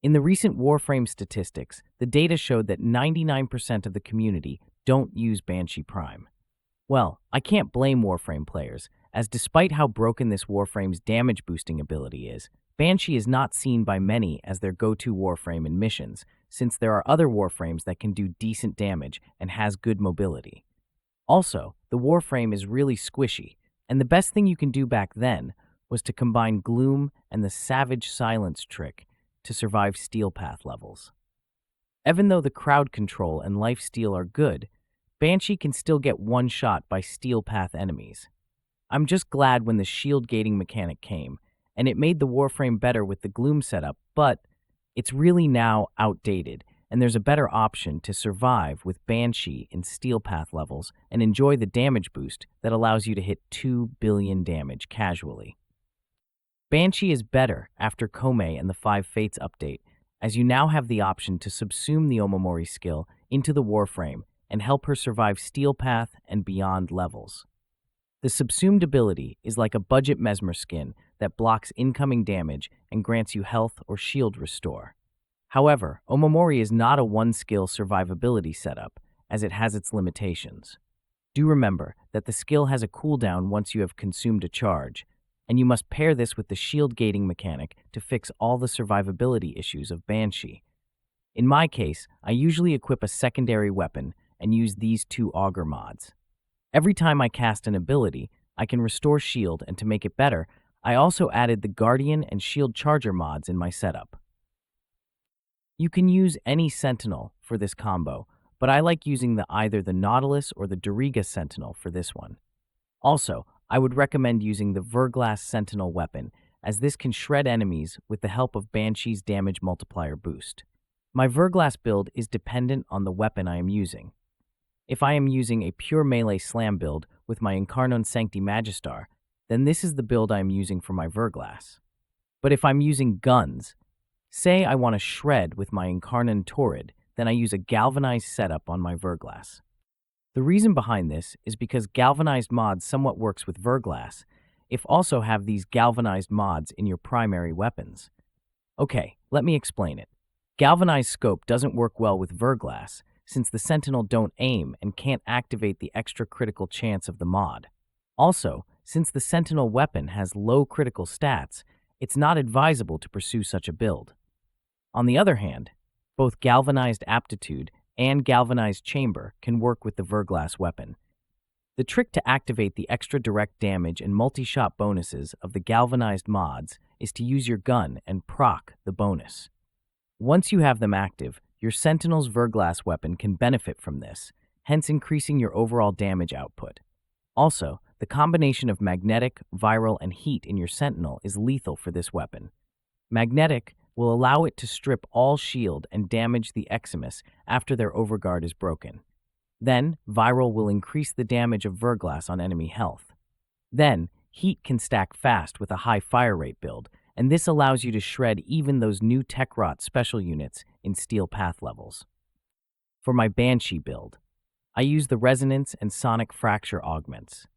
In the recent warframe statistics, the data showed that 99% of the community don't use Banshee Prime. Well, I can't blame warframe players, as despite how broken this warframe's damage boosting ability is, Banshee is not seen by many as their go-to warframe in missions, since there are other warframes that can do decent damage and has good mobility. Also, the warframe is really squishy, and the best thing you can do back then was to combine Gloom and the Savage Silence trick to survive Steel Path levels. Even though the crowd control and lifesteal are good, Banshee can still get one-shot by Steel Path enemies. I'm just glad when the shield gating mechanic came, and it made the warframe better with the Gloom setup, but it's really now outdated, and there's a better option to survive with Banshee in Steel Path levels and enjoy the damage boost that allows you to hit 2 billion damage casually. Banshee is better after Kome and the 5 Fates update, as you now have the option to subsume the Omamori skill into the warframe and help her survive Steel Path and beyond levels. The subsumed ability is like a budget Mesmer skin that blocks incoming damage and grants you health or shield restore. However, Omamori is not a one-skill survivability setup, as it has its limitations. Do remember that the skill has a cooldown once you have consumed a charge, and you must pair this with the shield gating mechanic to fix all the survivability issues of Banshee. In my case, I usually equip a secondary weapon and use these 2 augur mods. Every time I cast an ability, I can restore shield, and to make it better, I also added the Guardian and Shield Charger mods in my setup. You can use any Sentinel for this combo, but I like using either the Nautilus or the Doriga Sentinel for this one. Also, I would recommend using the Verglass Sentinel weapon, as this can shred enemies with the help of Banshee's damage multiplier boost. My Verglass build is dependent on the weapon I am using. If I am using a pure melee slam build with my Incarnon Sancti Magistar, then this is the build I am using for my Verglass. But if I'm using guns, say I want to shred with my Incarnon Torrid, then I use a galvanized setup on my Verglass. The reason behind this is because galvanized mods somewhat works with Verglass, if also have these galvanized mods in your primary weapons. Okay, let me explain it. Galvanized scope doesn't work well with Verglass, since the Sentinel don't aim and can't activate the extra critical chance of the mod. Also, since the Sentinel weapon has low critical stats, it's not advisable to pursue such a build. On the other hand, both Galvanized Aptitude and Galvanized Chamber can work with the Verglass weapon. The trick to activate the extra direct damage and multi-shot bonuses of the Galvanized mods is to use your gun and proc the bonus. Once you have them active, your Sentinel's Verglass weapon can benefit from this, hence increasing your overall damage output. Also, the combination of magnetic, viral, and heat in your Sentinel is lethal for this weapon. Magnetic will allow it to strip all shield and damage the Eximus after their overguard is broken. Then, viral will increase the damage of Verglass on enemy health. Then, heat can stack fast with a high fire rate build, and this allows you to shred even those new Tech Rot special units in Steel Path levels. For my Banshee build, I use the Resonance and Sonic Fracture augments.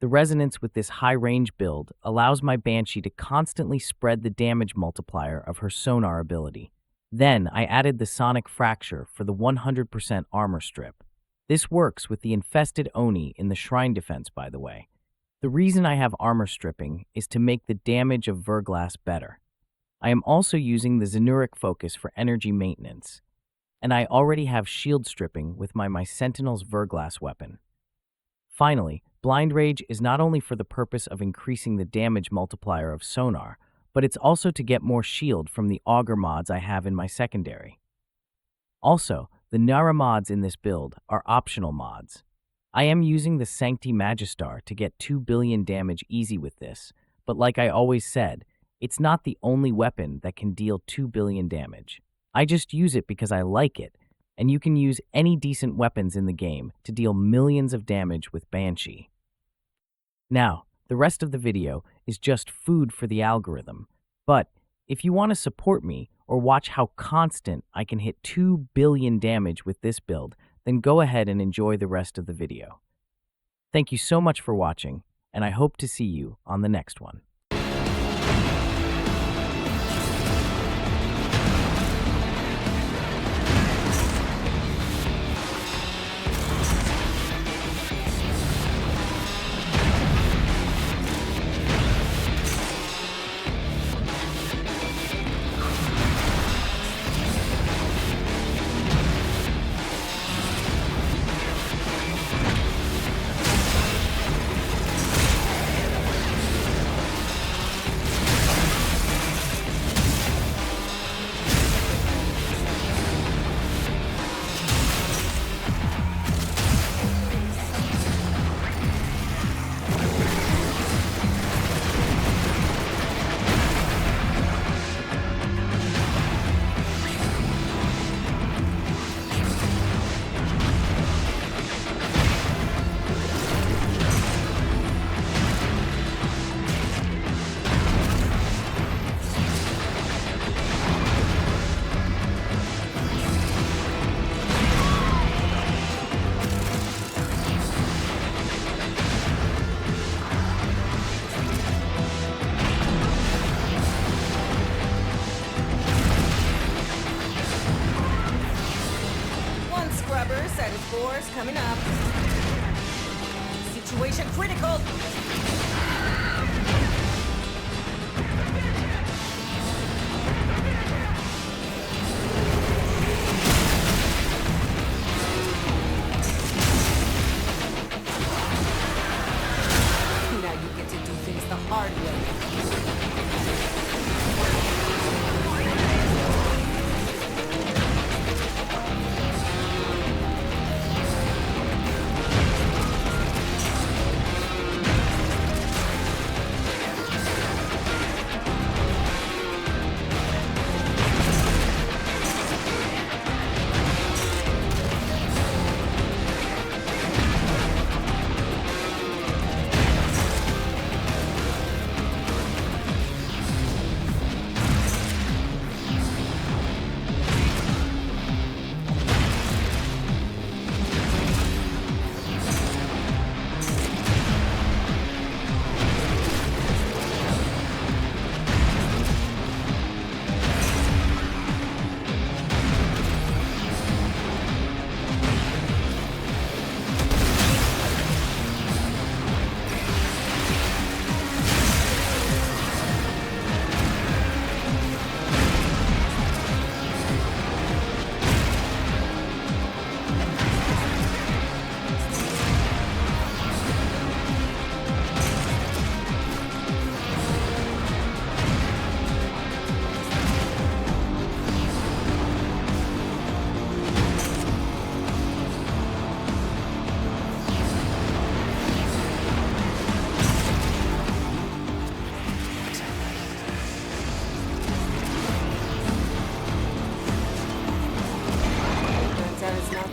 The Resonance with this high-range build allows my Banshee to constantly spread the damage multiplier of her sonar ability. Then, I added the Sonic Fracture for the 100% armor strip. This works with the infested Oni in the Shrine Defense, by the way. The reason I have armor stripping is to make the damage of Verglass better. I am also using the Zenuric Focus for energy maintenance, and I already have shield stripping with my Sentinel's Verglass weapon. Finally, Blind Rage is not only for the purpose of increasing the damage multiplier of sonar, but it's also to get more shield from the augur mods I have in my secondary. Also, the Nara mods in this build are optional mods. I am using the Sancti Magistar to get 2 billion damage easy with this, but like I always said, it's not the only weapon that can deal 2 billion damage. I just use it because I like it, and you can use any decent weapons in the game to deal millions of damage with Banshee. Now, the rest of the video is just food for the algorithm, but if you want to support me or watch how constant I can hit 2 billion damage with this build, then go ahead and enjoy the rest of the video. Thank you so much for watching, and I hope to see you on the next one. Status force coming up. Situation critical. Now you get to do things the hard way.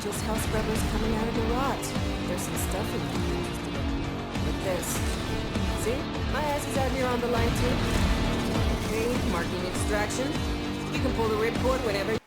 Just house rebels coming out of the rot. There's some stuff in there. Like this. See? My ass is out here on the line too. Okay, marking extraction. You can pull the ripcord whenever.